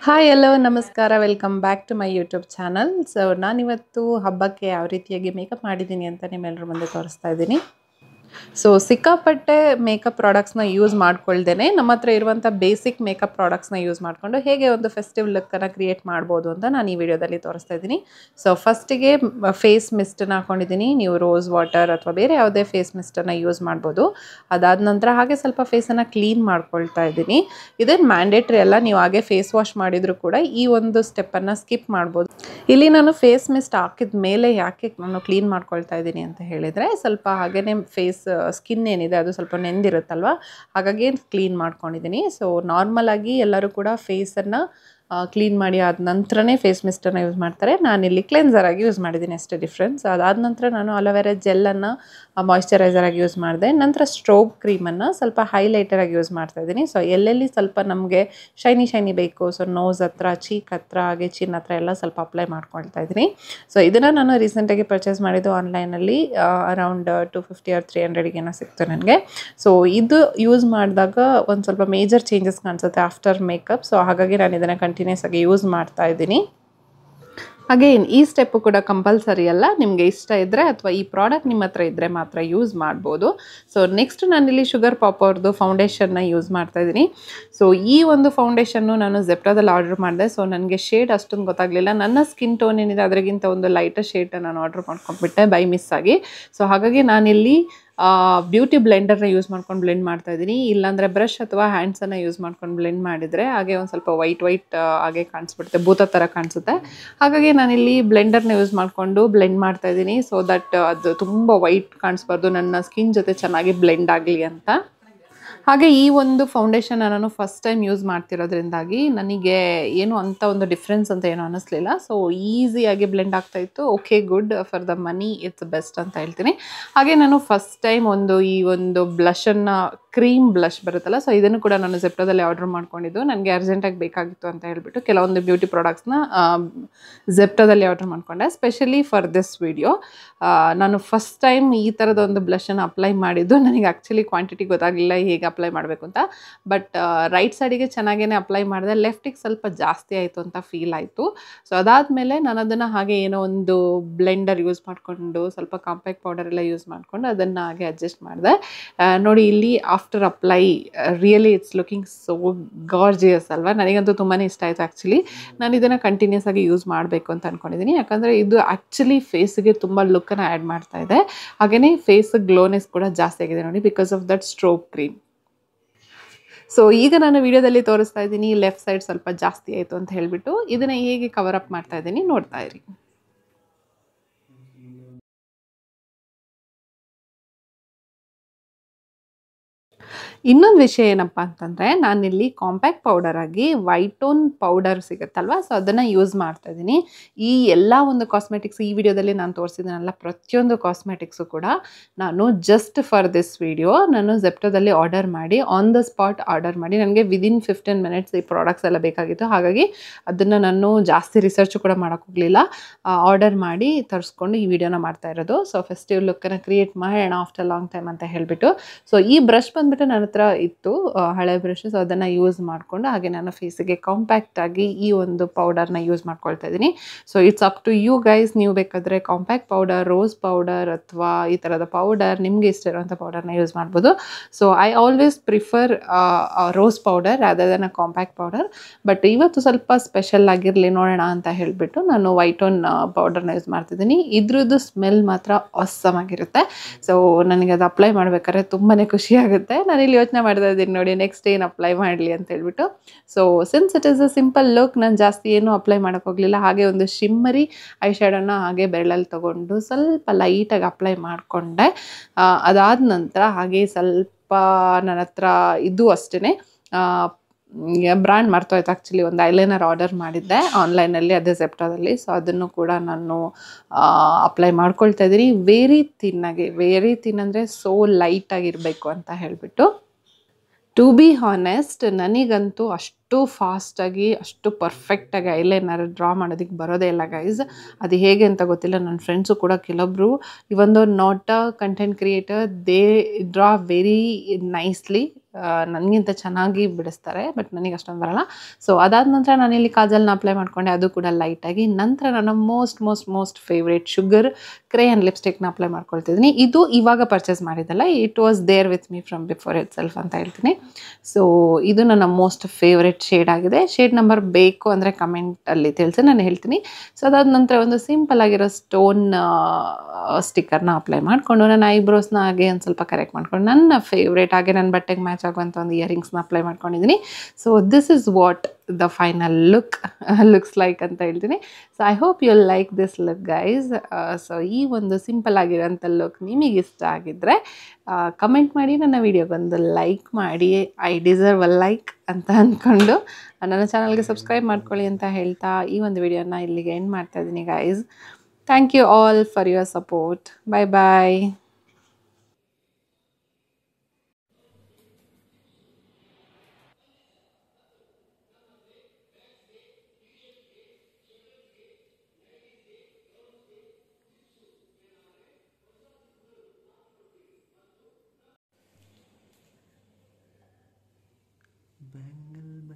Hi hello ನಮಸ್ಕಾರ, welcome back to my YouTube channel. So ನಾನಿವತ್ತು ಹಬ್ಬಕ್ಕೆ ಯಾವ ರೀತಿಯಾಗಿ ಮೇಕಪ್ ಮಾಡಿದ್ದೀನಿ ಅಂತ ನಿಮ್ಮೆಲ್ಲರ ಮುಂದೆ ತೋರಿಸ್ತಾ ಇದ್ದೀನಿ. ಸೊ ಸಿಕ್ಕಾಪಟ್ಟೆ ಮೇಕಪ್ ಪ್ರಾಡಕ್ಟ್ಸ್ನ ಯೂಸ್ ಮಾಡ್ಕೊಳ್ದೇನೆ ನಮ್ಮ ಹತ್ರ ಇರುವಂಥ ಬೇಸಿಕ್ ಮೇಕಪ್ ಪ್ರಾಡಕ್ಟ್ಸ್ನ ಯೂಸ್ ಮಾಡಿಕೊಂಡು ಹೇಗೆ ಒಂದು ಫೆಸ್ಟಿವ್ ಲುಕ್ಕನ್ನು ಕ್ರಿಯೇಟ್ ಮಾಡ್ಬೋದು ಅಂತ ನಾನು ಈ ವಿಡಿಯೋದಲ್ಲಿ ತೋರಿಸ್ತಾ ಇದ್ದೀನಿ. ಸೊ ಫಸ್ಟಿಗೆ ಫೇಸ್ ಮಿಸ್ಟನ್ನು ಹಾಕೊಂಡಿದ್ದೀನಿ. ನೀವು ರೋಸ್ ವಾಟರ್ ಅಥವಾ ಬೇರೆ ಯಾವುದೇ ಫೇಸ್ ಮಿಸ್ಟನ್ನು ಯೂಸ್ ಮಾಡ್ಬೋದು. ಅದಾದ ನಂತರ ಹಾಗೆ ಸ್ವಲ್ಪ ಫೇಸನ್ನು ಕ್ಲೀನ್ ಮಾಡ್ಕೊಳ್ತಾ ಇದ್ದೀನಿ. ಇದೇನು ಮ್ಯಾಂಡೇಟ್ರಿ ಅಲ್ಲ, ನೀವು ಹಾಗೆ ಫೇಸ್ ವಾಶ್ ಮಾಡಿದರೂ ಕೂಡ ಈ ಒಂದು ಸ್ಟೆಪ್ಪನ್ನು ಸ್ಕಿಪ್ ಮಾಡ್ಬೋದು. ಇಲ್ಲಿ ನಾನು ಫೇಸ್ ಮಿಸ್ಟ್ ಹಾಕಿದ ಮೇಲೆ ಯಾಕೆ ನಾನು ಕ್ಲೀನ್ ಮಾಡ್ಕೊಳ್ತಾ ಇದ್ದೀನಿ ಅಂತ ಹೇಳಿದರೆ, ಸ್ವಲ್ಪ ಹಾಗೇ ಫೇಸ್ ಸ್ಕಿನ್ ಏನಿದೆ ಅದು ಸ್ವಲ್ಪ ನೆಂದಿರುತ್ತಲ್ವ, ಹಾಗಾಗಿ ಕ್ಲೀನ್ ಮಾಡ್ಕೊಂಡಿದ್ದೀನಿ. ಸೊ ನಾರ್ಮಲ್ ಆಗಿ ಎಲ್ಲರೂ ಕೂಡ ಫೇಸನ್ನು ಕ್ಲೀನ್ ಮಾಡಿ ಆದ ನಂತರನೇ ಫೇಸ್ ಮಿಸ್ಟನ್ನು ಯೂಸ್ ಮಾಡ್ತಾರೆ. ನಾನಿಲ್ಲಿ ಕ್ಲೆನ್ಸರ್ ಆಗಿ ಯೂಸ್ ಮಾಡಿದ್ದೀನಿ, ಅಷ್ಟೇ ಡಿಫ್ರೆನ್ಸ್. ಅದಾದ ನಂತರ ನಾನು ಅಲೋವೆರಾ ಜೆಲ್ಲನ್ನು ಮಾಯಿಶ್ಚರೈಸರ್ ಆಗಿ ಯೂಸ್ ಮಾಡಿದೆ. ನಂತರ ಸ್ಟ್ರೋಬ್ ಕ್ರೀಮನ್ನು ಸ್ವಲ್ಪ ಹೈಲೈಟರ್ ಆಗಿ ಯೂಸ್ ಮಾಡ್ತಾ ಇದ್ದೀನಿ. ಸೊ ಎಲ್ಲೆಲ್ಲಿ ಸ್ವಲ್ಪ ನಮಗೆ ಶೈನಿ ಬೇಕು, ಸೊ ನೋಸ್ ಹತ್ರ, ಚೀಕ್ ಹತ್ರ, ಹಾಗೆ ಚಿನ್ ಹತ್ರ ಎಲ್ಲ ಸ್ವಲ್ಪ ಅಪ್ಲೈ ಮಾಡ್ಕೊಳ್ತಾ ಇದ್ದೀನಿ. ಸೊ ಇದನ್ನು ನಾನು ರೀಸೆಂಟಾಗಿ ಪರ್ಚೇಸ್ ಮಾಡಿದ್ದು ಆನ್ಲೈನಲ್ಲಿ ಅರೌಂಡ್ 250 or 300 ಏನೋ ಸಿಕ್ತು ನನಗೆ. ಸೊ ಇದು ಯೂಸ್ ಮಾಡಿದಾಗ ಒಂದು ಸ್ವಲ್ಪ ಮೇಜರ್ ಚೇಂಜಸ್ ಕಾಣಿಸುತ್ತೆ ಆಫ್ಟರ್ ಮೇಕಪ್. ಸೊ ಹಾಗಾಗಿ ನಾನು ಇದನ್ನು ಕಂಟಿನ್ಯೂಸ್ ಆಗಿ ಯೂಸ್ ಮಾಡ್ತಾ ಇದ್ದೀನಿ. ಅಗೇನ್ ಈ ಸ್ಟೆಪ್ಪು ಕೂಡ ಕಂಪಲ್ಸರಿ ಅಲ್ಲ, ನಿಮಗೆ ಇಷ್ಟ ಇದ್ದರೆ ಅಥವಾ ಈ ಪ್ರಾಡಕ್ಟ್ ನಿಮ್ಮ ಹತ್ರ ಇದ್ದರೆ ಮಾತ್ರ ಯೂಸ್ ಮಾಡ್ಬೋದು. ಸೊ ನೆಕ್ಸ್ಟ್ ನಾನಿಲ್ಲಿ ಶುಗರ್ ಪಾಪ್ ಅವ್ರದ್ದು ಫೌಂಡೇಶನ್ನ ಯೂಸ್ ಮಾಡ್ತಾ ಇದ್ದೀನಿ. ಸೊ ಈ ಒಂದು ಫೌಂಡೇಶನ್ನು ನಾನು ಜೆಪ್ಟೋದಲ್ಲಿ ಆರ್ಡರ್ ಮಾಡಿದೆ. ಸೊ ನನಗೆ ಶೇಡ್ ಅಷ್ಟೊಂದು ಗೊತ್ತಾಗಲಿಲ್ಲ. ನನ್ನ ಸ್ಕಿನ್ ಟೋನ್ ಏನಿದೆ ಅದರಿಗಿಂತ ಒಂದು ಲೈಟರ್ ಶೇಡ್ ನಾನು ಆರ್ಡರ್ ಮಾಡ್ಕೊಂಡ್ಬಿಟ್ಟೆ ಬೈ ಮಿಸ್ ಆಗಿ. ಸೊ ಹಾಗಾಗಿ ನಾನಿಲ್ಲಿ ಬ್ಯೂಟಿ ಬ್ಲೆಂಡರ್ನ ಯೂಸ್ ಮಾಡ್ಕೊಂಡು ಬ್ಲೆಂಡ್ ಮಾಡ್ತಾ ಇದ್ದೀನಿ. ಇಲ್ಲಾಂದರೆ ಬ್ರಷ್ ಅಥವಾ ಹ್ಯಾಂಡ್ಸನ್ನು ಯೂಸ್ ಮಾಡ್ಕೊಂಡು ಬ್ಲೆಂಡ್ ಮಾಡಿದರೆ ಹಾಗೆ ಒಂದು ಸ್ವಲ್ಪ ವೈಟ್ ಹಾಗೆ ಕಾಣಿಸ್ಬಿಡುತ್ತೆ, ಭೂತ ಥರ ಕಾಣಿಸುತ್ತೆ. ಹಾಗಾಗಿ ನಾನಿಲ್ಲಿ ಬ್ಲೆಂಡರ್ನ ಯೂಸ್ ಮಾಡಿಕೊಂಡು ಬ್ಲೆಂಡ್ ಮಾಡ್ತಾ ಇದ್ದೀನಿ. ಸೊ ದಟ್ ಅದು ತುಂಬ ವೈಟ್ ಕಾಣಿಸ್ಬಾರ್ದು, ನನ್ನ ಸ್ಕಿನ್ ಜೊತೆ ಚೆನ್ನಾಗಿ ಬ್ಲೆಂಡ್ ಆಗಲಿ ಅಂತ. ಹಾಗೆ ಈ ಒಂದು ಫೌಂಡೇಶನ್ ನಾನು ಫಸ್ಟ್ ಟೈಮ್ ಯೂಸ್ ಮಾಡ್ತಿರೋದ್ರಿಂದಾಗಿ ನನಗೆ ಏನು ಅಂತ ಒಂದು ಡಿಫ್ರೆನ್ಸ್ ಅಂತ ಏನು ಅನ್ನಿಸ್ಲಿಲ್ಲ. ಸೊ ಈಸಿಯಾಗಿ ಬ್ಲೆಂಡ್ ಆಗ್ತಾಯಿತ್ತು. Okay, good, for the money it's best ಅಂತ ಹೇಳ್ತೀನಿ. ಹಾಗೆ ನಾನು ಫಸ್ಟ್ ಟೈಮ್ ಈ ಒಂದು ಬ್ಲಷನ್ನು, ಕ್ರೀಮ್ ಬ್ಲಷ್ ಬರುತ್ತಲ್ಲ, ಸೊ ಇದನ್ನು ಕೂಡ ನಾನು ಜೆಪ್ಟೋದಲ್ಲಿ ಆರ್ಡರ್ ಮಾಡ್ಕೊಂಡಿದ್ದು. ನನಗೆ ಅರ್ಜೆಂಟಾಗಿ ಬೇಕಾಗಿತ್ತು ಅಂತ ಹೇಳ್ಬಿಟ್ಟು ಕೆಲವೊಂದು ಬ್ಯೂಟಿ ಪ್ರಾಡಕ್ಟ್ಸ್ನ ಜೆಪ್ಟೋದಲ್ಲಿ ಆರ್ಡರ್ ಮಾಡ್ಕೊಂಡೆ, ಸ್ಪೆಷಲಿ ಫಾರ್ ದಿಸ್ ವಿಡಿಯೋ. ನಾನು ಫಸ್ಟ್ ಟೈಮ್ ಈ ಥರದ ಒಂದು ಬ್ಲಷನ್ನು ಅಪ್ಲೈ ಮಾಡಿದ್ದು. ನನಗೆ ಆ್ಯಕ್ಚುಲಿ ಕ್ವಾಂಟಿಟಿ ಗೊತ್ತಾಗಲಿಲ್ಲ ಹೇಗೆ ಅಪ್ಲೈ ಮಾಡಬೇಕು ಅಂತ. ಬಟ್ ರೈಟ್ ಸೈಡಿಗೆ ಚೆನ್ನಾಗೇ ಅಪ್ಲೈ ಮಾಡಿದೆ, ಲೆಫ್ಟಿಗೆ ಸ್ವಲ್ಪ ಜಾಸ್ತಿ ಆಯಿತು ಅಂತ ಫೀಲ್ ಆಯಿತು. ಸೊ ಅದಾದಮೇಲೆ ನಾನು ಅದನ್ನು ಹಾಗೆ ಏನೋ ಒಂದು ಬ್ಲೆಂಡರ್ ಯೂಸ್ ಮಾಡಿಕೊಂಡು ಸ್ವಲ್ಪ ಕಾಂಪ್ಯಾಕ್ಟ್ ಪೌಡರ್ ಎಲ್ಲ ಯೂಸ್ ಮಾಡಿಕೊಂಡು ಅದನ್ನು ಹಾಗೆ ಅಡ್ಜಸ್ಟ್ ಮಾಡಿದೆ. ನೋಡಿ ಇಲ್ಲಿ after apply really it's looking so gorgeous ಅಲ್ವಾ. ನನಗಂತೂ ತುಂಬಾ ಇಷ್ಟ ಆಯಿತು. ಆ್ಯಕ್ಚುಲಿ ನಾನು ಇದನ್ನು ಕಂಟಿನ್ಯೂಸ್ ಆಗಿ ಯೂಸ್ ಮಾಡಬೇಕು ಅಂತ ಅಂದ್ಕೊಂಡಿದ್ದೀನಿ, ಯಾಕಂದರೆ ಇದು ಆ್ಯಕ್ಚುಲಿ ಫೇಸ್ಗೆ ತುಂಬ ಲುಕ್ಕನ್ನು ಆ್ಯಡ್ ಮಾಡ್ತಾ ಇದೆ. ಹಾಗೆಯೇ ಫೇಸ್ ಗ್ಲೋನೆಸ್ ಕೂಡ ಜಾಸ್ತಿ ಆಗಿದೆ ನೋಡಿ, because of that ಸ್ಟ್ರೋಬ್ cream. So ಈಗ ನಾನು ವಿಡಿಯೋದಲ್ಲಿ ತೋರಿಸ್ತಾ ಇದ್ದೀನಿ ಲೆಫ್ಟ್ ಸೈಡ್ ಸ್ವಲ್ಪ ಜಾಸ್ತಿ ಆಯಿತು ಅಂತ ಹೇಳಿಬಿಟ್ಟು. ಇದನ್ನು ಹೇಗೆ ಕವರ್ ಅಪ್ ಮಾಡ್ತಾ ಇದ್ದೀನಿ ನೋಡ್ತಾ ಇರಿ. ಇನ್ನೊಂದು ವಿಷಯ ಏನಪ್ಪ ಅಂತಂದರೆ, ನಾನಿಲ್ಲಿ ಕಾಂಪ್ಯಾಕ್ಟ್ ಪೌಡರ್ ಆಗಿ ವೈಟೋನ್ ಪೌಡರ್ ಸಿಗುತ್ತಲ್ವ, ಸೊ ಅದನ್ನು ಯೂಸ್ ಮಾಡ್ತಾ ಇದ್ದೀನಿ. ಈ ಎಲ್ಲ ಒಂದು ಕಾಸ್ಮೆಟಿಕ್ಸ್ ಈ ವಿಡಿಯೋದಲ್ಲಿ ನಾನು ತೋರಿಸಿದ್ದೀನಲ್ಲ, ಪ್ರತಿಯೊಂದು ಕಾಸ್ಮೆಟಿಕ್ಸು ಕೂಡ ನಾನು ಜಸ್ಟ್ ಫಾರ್ ದಿಸ್ ವಿಡಿಯೋ ನಾನು ಜೆಪ್ಟೋದಲ್ಲಿ ಆರ್ಡರ್ ಮಾಡಿ, ಆನ್ ದ ಸ್ಪಾಟ್ ಆರ್ಡರ್ ಮಾಡಿ, ನನಗೆ ವಿದಿನ್ 15 minutes ಈ ಪ್ರಾಡಕ್ಟ್ಸ್ ಎಲ್ಲ ಬೇಕಾಗಿತ್ತು. ಹಾಗಾಗಿ ಅದನ್ನು ನಾನು ಜಾಸ್ತಿ ರಿಸರ್ಚು ಕೂಡ ಮಾಡೋಕ್ಕೋಗಲಿಲ್ಲ, ಆರ್ಡರ್ ಮಾಡಿ ತರಿಸ್ಕೊಂಡು ಈ ವಿಡಿಯೋನ ಮಾಡ್ತಾ ಇರೋದು. ಸೊ ಫೆಸ್ಟಿವ್ ಲುಕ್ಕನ್ನು ಕ್ರಿಯೇಟ್ ಮಾಡೋಣ ಆಫ್ಟರ್ ಲಾಂಗ್ ಟೈಮ್ ಅಂತ ಹೇಳಿಬಿಟ್ಟು. ಸೊ ಈ ಬ್ರಷ್ ಬಂದುಬಿಟ್ಟು ನನ್ನ ಹತ್ರ ಇತ್ತು, ಹಳೆ ಬ್ರಷ್. ಸೊ ಅದನ್ನು ಯೂಸ್ ಮಾಡಿಕೊಂಡು ಹಾಗೆ ನಾನು ಫೇಸಿಗೆ ಕಾಂಪ್ಯಾಕ್ಟ್ ಆಗಿ ಈ ಒಂದು ಪೌಡರ್ನ ಯೂಸ್ ಮಾಡ್ಕೊಳ್ತಾ ಇದ್ದೀನಿ. So it's up to you guys, ನೀವು ಬೇಕಾದರೆ ಕಾಂಪ್ಯಾಕ್ಟ್ ಪೌಡರ್, ರೋಸ್ ಪೌಡರ್ ಅಥವಾ ಈ ಥರದ ಪೌಡರ್ ನಿಮಗೆ ಇಷ್ಟ ಇರುವಂಥ ಪೌಡರ್ನ ಯೂಸ್ ಮಾಡ್ಬೋದು. So I always prefer rose powder rather then a compact powder. But ಇವತ್ತು ಸ್ವಲ್ಪ ಸ್ಪೆಷಲ್ ಆಗಿರಲಿ ನೋಡೋಣ ಅಂತ ಹೇಳಿಬಿಟ್ಟು ನಾನು ವೈಟೋನ್ ಪೌಡರ್ನ ಯೂಸ್ ಮಾಡ್ತಿದ್ದೀನಿ. ಇದ್ರದ್ದು ಸ್ಮೆಲ್ ಮಾತ್ರ ಆಸಮ್ ಆಗಿರುತ್ತೆ. ಸೊ ನನಗೆ ಅದು ಅಪ್ಲೈ ಮಾಡ್ಬೇಕಾದ್ರೆ ತುಂಬಾ ಖುಷಿ ಆಗುತ್ತೆ. ನಾನಿಲ್ಲಿ ಯೋಚನೆ ಮಾಡ್ತಾ ಇದ್ದೀನಿ ನೋಡಿ, ನೆಕ್ಸ್ಟ್ ಏನು ಅಪ್ಲೈ ಮಾಡಲಿ ಅಂತ ಹೇಳ್ಬಿಟ್ಟು. So since it is a simple look, ನಾನು ಜಾಸ್ತಿ ಏನೂ ಅಪ್ಲೈ ಮಾಡೋಕ್ಕೋಗಲಿಲ್ಲ. ಹಾಗೆ ಒಂದು ಶಿಮ್ಮರಿ ಐ ಶ್ಯಾಡೋನ ಹಾಗೆ ಬೆರಳಲ್ಲಿ ತೊಗೊಂಡು ಸ್ವಲ್ಪ ಲೈಟಾಗಿ ಅಪ್ಲೈ ಮಾಡಿಕೊಂಡೆ. ಅದಾದ ನಂತರ ಹಾಗೆ ಸ್ವಲ್ಪ ನನ್ನ ಹತ್ರ ಇದು ಅಷ್ಟೇ ಬ್ರ್ಯಾಂಡ್ ಮರ್ತೋಯ್ತು ಆ್ಯಕ್ಚುಲಿ, ಒಂದು ಐಲೈನರ್ ಆರ್ಡರ್ ಮಾಡಿದ್ದೆ ಆನ್ಲೈನಲ್ಲಿ, ಅದೇ ಜೆಪ್ಟೋದಲ್ಲಿ. ಸೊ ಅದನ್ನು ಕೂಡ ನಾನು ಅಪ್ಲೈ ಮಾಡ್ಕೊಳ್ತಾ ಇದ್ದೀನಿ ವೆರಿ ಥಿನ್ ಅಂದರೆ ಸೋ ಲೈಟಾಗಿರಬೇಕು ಅಂತ ಹೇಳಿಬಿಟ್ಟು. ಟು ಬಿ ಹಾನೆಸ್ಟ್, ನನಗಂತೂ ಅಷ್ಟು ಫಾಸ್ಟಾಗಿ ಅಷ್ಟು ಪರ್ಫೆಕ್ಟಾಗಿ ಐಲೈನರ್ ಡ್ರಾ ಮಾಡೋದಕ್ಕೆ ಬರೋದೇ ಇಲ್ಲ ಗೈಸ್. ಅದು ಹೇಗೆ ಅಂತ ಗೊತ್ತಿಲ್ಲ. ನನ್ನ ಫ್ರೆಂಡ್ಸು ಕೂಡ ಕೆಲವೊಬ್ಬರು, ಇವೊಂದು not a content creator, they draw very nicely. ನನಗಿಂತ ಚೆನ್ನಾಗಿ ಬಿಡಿಸ್ತಾರೆ, ಬಟ್ ನನಗೆ ಅಷ್ಟೊಂದು ಬರಲ್ಲ. ಸೊ ಅದಾದ ನಂತರ ನಾನಿಲ್ಲಿ ಕಾಜಲ್ನ ಅಪ್ಲೈ ಮಾಡಿಕೊಂಡೆ, ಅದು ಕೂಡ ಲೈಟಾಗಿ. ನಂತರ ನನ್ನ ಮೋಸ್ಟ್ ಫೇವ್ರೇಟ್ ಶುಗರ್ ಕ್ರೇಯನ್ ಲಿಪ್ಸ್ಟಿಕ್ನ ಅಪ್ಲೈ ಮಾಡ್ಕೊಳ್ತಿದ್ದೀನಿ. ಇದು ಇವಾಗ ಪರ್ಚೇಸ್ ಮಾಡಿದ್ದಲ್ಲ, it was there with me from before itself ಅಂತ ಹೇಳ್ತೀನಿ. ಸೊ ಇದು ನನ್ನ ಮೋಸ್ಟ್ ಫೇವ್ರೇಟ್ ಶೇಡ್ ಆಗಿದೆ. ಶೇಡ್ ನಂಬರ್ ಬೇಕು ಅಂದರೆ ಕಮೆಂಟಲ್ಲಿ ತಿಳಿಸಿ, ನಾನು ಹೇಳ್ತೀನಿ. ಸೊ ಅದಾದ ನಂತರ ಒಂದು ಸಿಂಪಲ್ ಆಗಿರೋ ಸ್ಟೋನ್ ಸ್ಟಿಕ್ಕರ್ನ ಅಪ್ಲೈ ಮಾಡಿಕೊಂಡು ನನ್ನ ಐಬ್ರೋಸ್ನ ಹಾಗೆ ಒಂದು ಸ್ವಲ್ಪ ಕರೆಕ್ಟ್ ಮಾಡ್ಕೊಂಡು ನನ್ನ ಫೇವ್ರೇಟ್ ಹಾಗೆ ನನ್ನ ಬಟ್ಟೆಗೆ ಮ್ಯಾಚ್ ಆಗುವಂಥ ಒಂದು ಇಯರಿಂಗ್ಸ್ನ ಅಪ್ಲೈ ಮಾಡ್ಕೊಂಡಿದ್ದೀನಿ. So this is what the final looks like ಅಂತ ಹೇಳ್ತೀನಿ. So I hope you like this look guys. So ಈ ಒಂದು ಸಿಂಪಲ್ ಆಗಿರೋಂಥ ಲುಕ್ ನಿಮಗೆ ಇಷ್ಟ ಆಗಿದ್ದರೆ ಕಮೆಂಟ್ ಮಾಡಿ, ನನ್ನ ವಿಡಿಯೋಗೊಂದು ಲೈಕ್ ಮಾಡಿ. ಐ ಡಿಸರ್ವ್ ಅ ಲೈಕ್ ಅಂತ ಅಂದ್ಕೊಂಡು ನನ್ನ ಚಾನಲ್ಗೆ ಸಬ್ಸ್ಕ್ರೈಬ್ ಮಾಡ್ಕೊಳ್ಳಿ ಅಂತ ಹೇಳ್ತಾ ಈ ಒಂದು ವಿಡಿಯೋನ ಇಲ್ಲಿಗೆ ಎಂಡ್ ಮಾಡ್ತಾ ಇದ್ದೀನಿ guys. Thank you all for your support. Bye bye. Bangle,